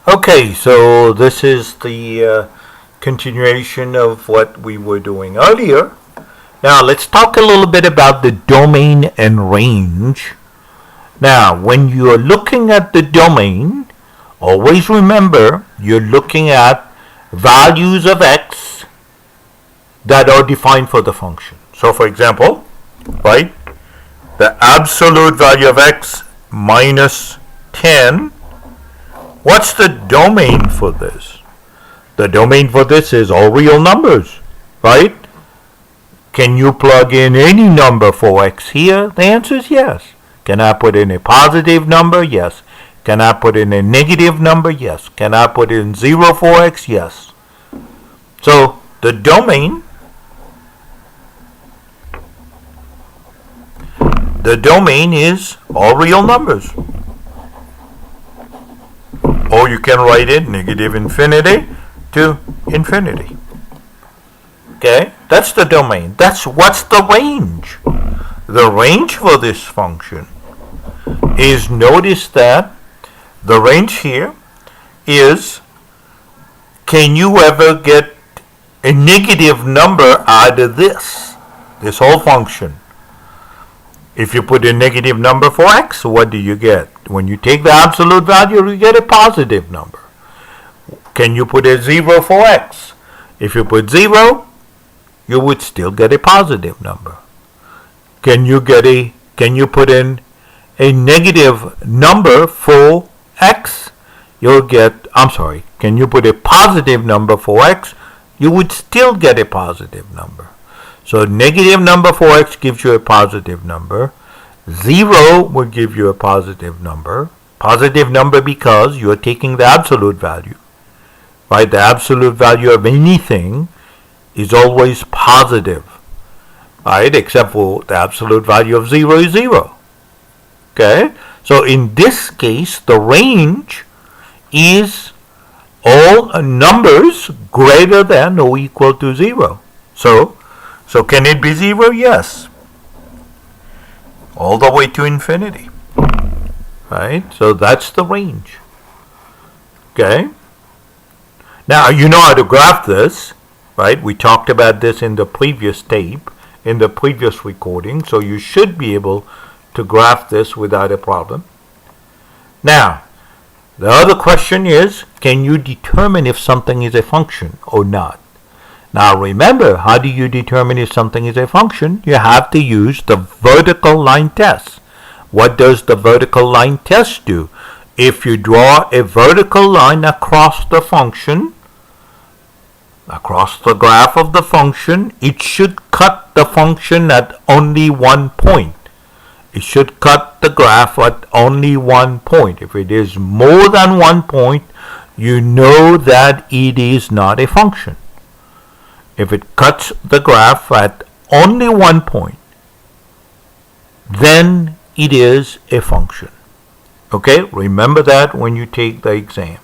Okay, so this is the continuation of what we were doing earlier. Now let's talk a little bit about the domain and range. Now, when you are looking at the domain, always remember you're looking at values of x that are defined for the function. So for example, right, the absolute value of x minus 10. What's the domain for this? The domain for this is all real numbers, right? Can you plug in any number for x here? The answer is yes. Can I put in a positive number? Yes. Can I put in a negative number? Yes. Can I put in 0 for x? Yes. So the domain is all real numbers. Or you can write it negative infinity to infinity. Okay, that's the domain. What's the range? The range for this function is, notice that the range here is, can you ever get a negative number out of this whole function? If you put a negative number for x, what do you get? When you take the absolute value, you get a positive number. Can you put a 0 for x? If you put 0, you would still get a positive number. Can you put in a negative number for x? Can you put a positive number for x? You would still get a positive number. So negative number for x gives you a positive number. 0 will give you a positive number. Positive number because you are taking the absolute value. Right? The absolute value of anything is always positive. Right? Except for the absolute value of 0 is 0. Okay? So in this case, the range is all numbers greater than or equal to 0. So can it be 0? Yes. All the way to infinity. Right? So that's the range. Okay? Now, you know how to graph this, right? We talked about this in the previous tape, in the previous recording, so you should be able to graph this without a problem. Now, the other question is, can you determine if something is a function or not? Now remember, how do you determine if something is a function? You have to use the vertical line test. What does the vertical line test do? If you draw a vertical line across the function, across the graph of the function, it should cut the function at only one point. It should cut the graph at only one point. If it is more than one point, you know that it is not a function. If it cuts the graph at only one point, then it is a function. Okay, remember that when you take the exam.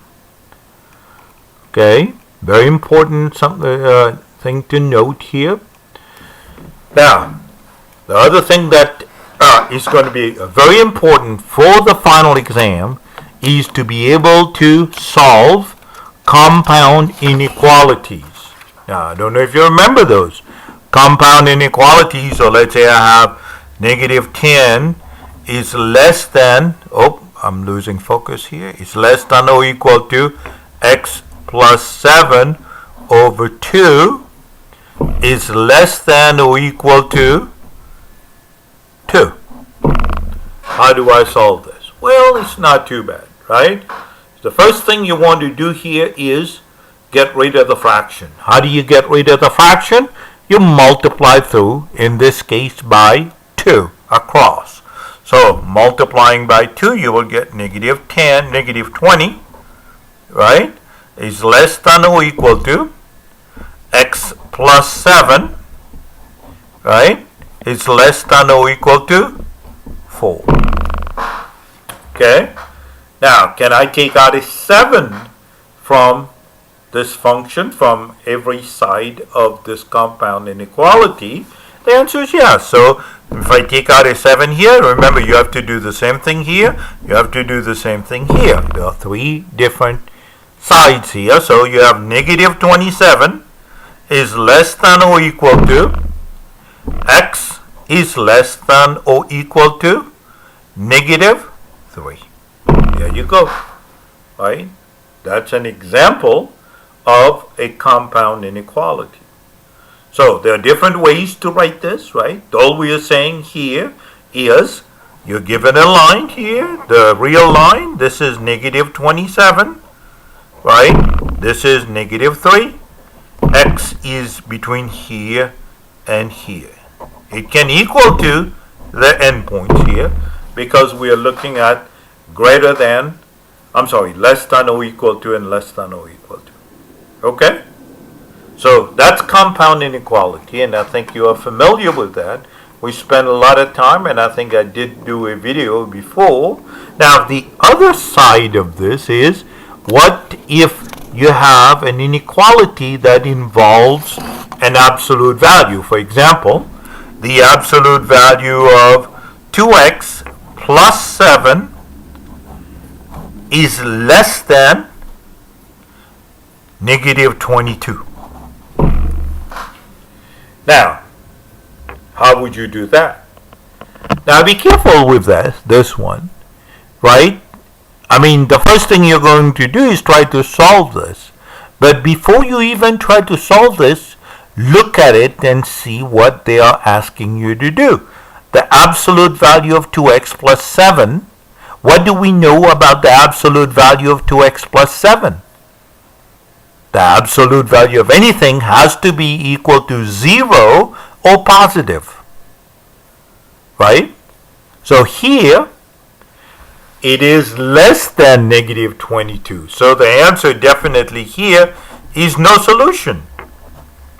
Okay, very important thing to note here. Now, the other thing that is going to be very important for the final exam is to be able to solve compound inequalities. Now, I don't know if you remember those compound inequalities. So let's say I have negative 10 is less than, I'm losing focus here, is less than or equal to x plus 7 over 2 is less than or equal to 2. How do I solve this? Well, it's not too bad, right? The first thing you want to do here is get rid of the fraction. How do you get rid of the fraction? You multiply through, in this case, by 2 across. So multiplying by 2, you will get negative 10, negative 20, right? Is less than or equal to x plus 7, right? Is less than or equal to 4. Okay? Now, can I take out a 7 from this function, from every side of this compound inequality? The answer is yes. So if I take out a 7 here, remember you have to do the same thing here. You have to do the same thing here. There are 3 different sides here. So you have negative 27 is less than or equal to x is less than or equal to negative 3. There you go. Right? That's an example of a compound inequality. So there are different ways to write this, right? All we are saying here is you're given a line here, the real line. This is negative 27, right? This is negative 3. X is between here and here. It can equal to the endpoints here because we are looking at less than or equal to and less than or equal to. Okay? So that's compound inequality, and I think you are familiar with that. We spent a lot of time, and I think I did do a video before. Now, the other side of this is, what if you have an inequality that involves an absolute value? For example, the absolute value of 2x plus 7 is less than negative 22. Now, how would you do that? Now, be careful with this one, right? I mean, the first thing you're going to do is try to solve this. But before you even try to solve this, look at it and see what they are asking you to do. The absolute value of 2x plus 7, what do we know about the absolute value of 2x plus 7? The absolute value of anything has to be equal to 0 or positive, right? So here, it is less than negative 22. So the answer definitely here is no solution,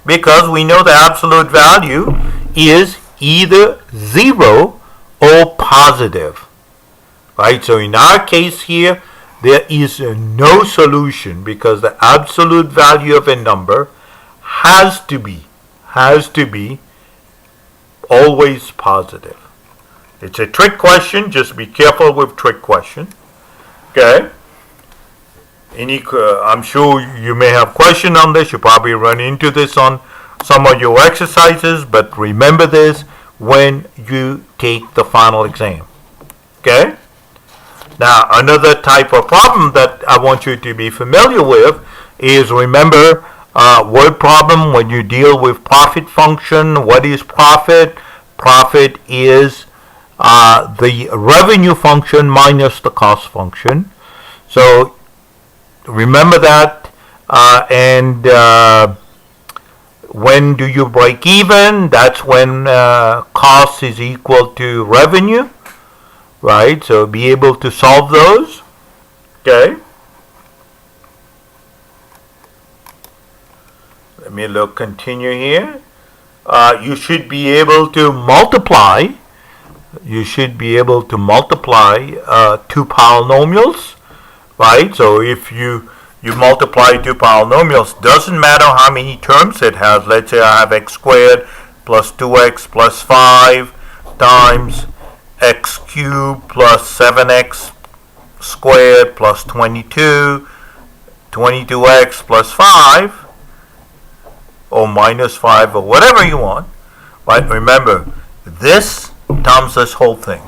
because we know the absolute value is either 0 or positive, right? So in our case here, there is no solution because the absolute value of a number has to be always positive. It's a trick question. Just be careful with trick question. Okay? I'm sure you may have questions on this. You probably run into this on some of your exercises, but remember this when you take the final exam. Okay? Now, another type of problem that I want you to be familiar with is, remember, word problem when you deal with profit function. What is profit? Profit is the revenue function minus the cost function. So remember that. When do you break even? That's when cost is equal to revenue. Right, so be able to solve those. Okay. Let me continue here. You should be able to multiply. You should be able to multiply two polynomials. Right, so if you multiply two polynomials, doesn't matter how many terms it has. Let's say I have x squared plus 2x plus 5 times x cubed plus 7x squared plus 22, 22x plus 5, or minus 5, or whatever you want. Right? Remember, this times this whole thing.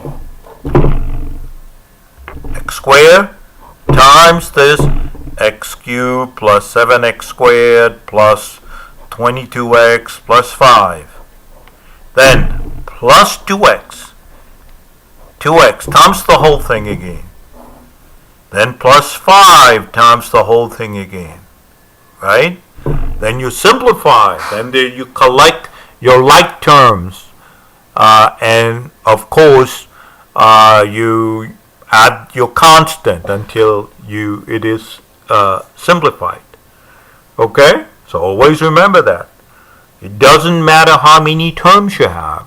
X squared times this x cubed plus 7x squared plus 22x plus 5. Then plus 2x. 2x times the whole thing again. Then plus 5 times the whole thing again. Right? Then you simplify. Then you collect your like terms. And of course, you add your constant until it is simplified. Okay? So always remember that. It doesn't matter how many terms you have.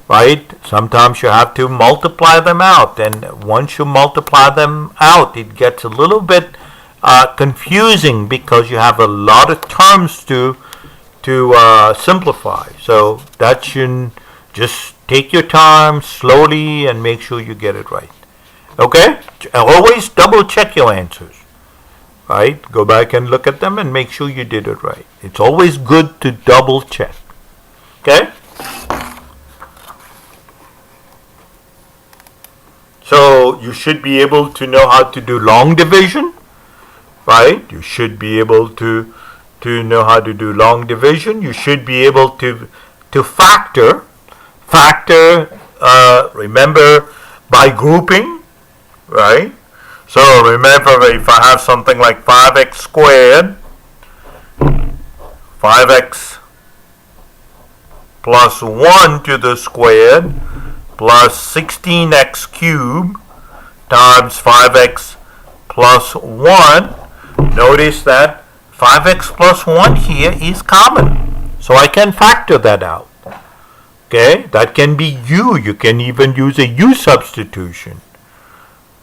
Right? Sometimes you have to multiply them out, and once you multiply them out, it gets a little bit confusing because you have a lot of terms to simplify. So that should just take your time slowly and make sure you get it right. Okay? Always double check your answers. right? Go back and look at them and make sure you did it right. It's always good to double check. Okay? So you should be able to know how to do long division, right? You should be able to know how to do long division. You should be able to factor. Remember, by grouping, right? So remember, if I have something like 5x squared, 5x plus 1 to the squared, plus 16x cubed times 5x plus 1. Notice that 5x plus 1 here is common. So I can factor that out. Okay, that can be u. You can even use a u substitution.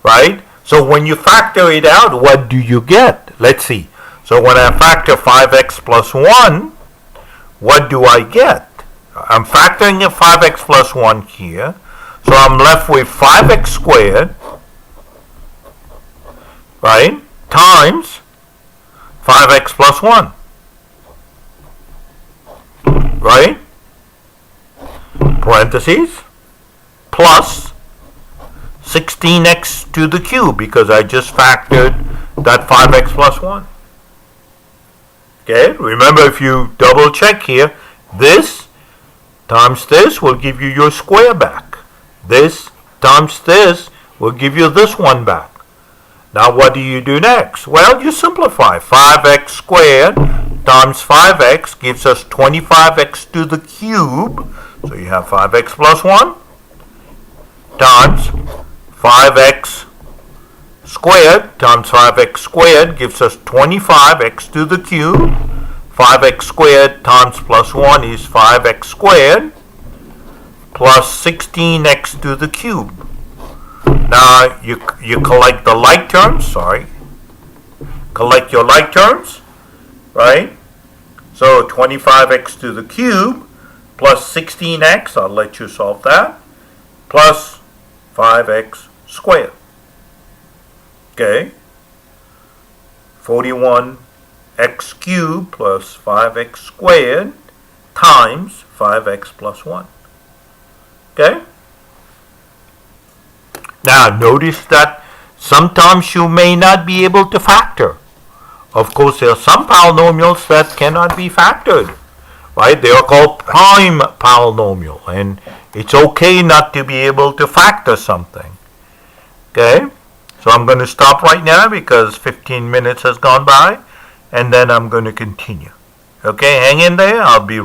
Right? So when you factor it out, what do you get? Let's see. So when I factor 5x plus 1, what do I get? I'm factoring in 5x plus 1 here. So I'm left with 5x squared, right, times 5x plus 1, right, parentheses, plus 16x to the cube, because I just factored that 5x plus 1. Okay, remember, if you double check here, this times this will give you your square back. This times this will give you this one back. Now what do you do next? Well, you simplify. 5x squared times 5x gives us 25x to the cube. So you have 5x plus 1 times 5x squared times 5x squared gives us 25x to the cube. 5x squared times plus 1 is 5x squared plus 16x to the cube. Now you collect the like terms, collect your like terms, right? So 25x to the cube plus 16x, I'll let you solve that, plus 5x squared. Okay? 41x cubed plus 5x squared times 5x plus 1. Okay? Now notice that sometimes you may not be able to factor. Of course, there are some polynomials that cannot be factored, right? They are called prime polynomial, and it's okay not to be able to factor something. Okay? So I'm going to stop right now because 15 minutes has gone by, and then I'm going to continue. Okay, hang in there. I'll be